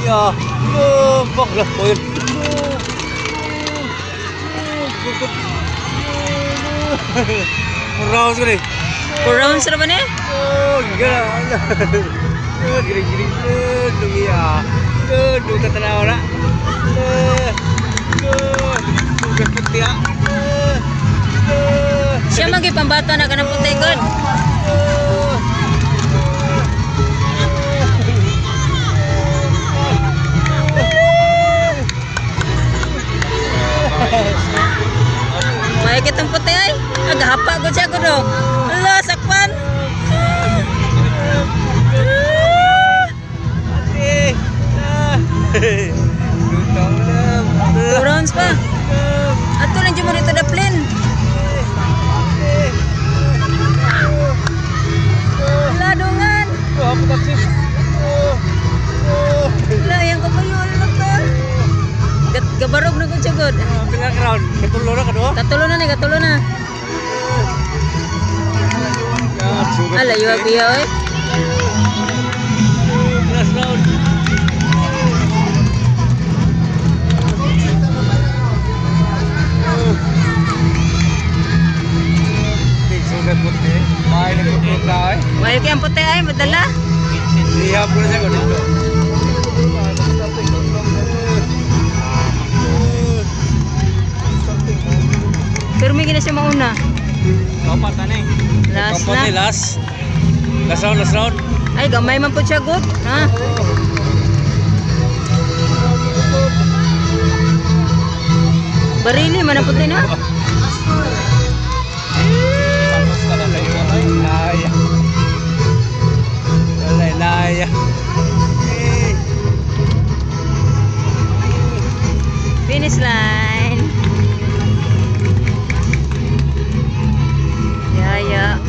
Ya, bakla koyun. Murah sekali. 4 rounds na ba ni? Oh, gila. Giring-giring dulu ya. Dulu kata orang. Udah putih ya. Siya magi pambata na kanang puti god. May kitang puti ay. Agahapa ko siya ko do. Ala, sakpan. Two rounds pa. Ato lang dyan mo dito daplin. Ladungan. Layang ko pa yun. Gabarog na ko siya god. Bilang round, ketulo na kedua. Katulo na ni, katulo na. Ala, yuwag biya oy. Last round. Sudah putih, main putih kau. May kayang puti ay, madala. Lihat pun saya kau dulu. Pero may gina siya mauna. Kapat na ni. Last Kapat ni na. last. Last round. Ay, gamay man po siya good. Ha? Barili, man na puti na. Naya. Naya. Finish line. Ya.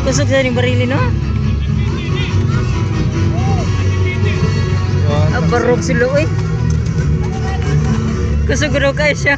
Kusog sa rin barili, no? Barog sila, uy. Kusog raw kayo siya.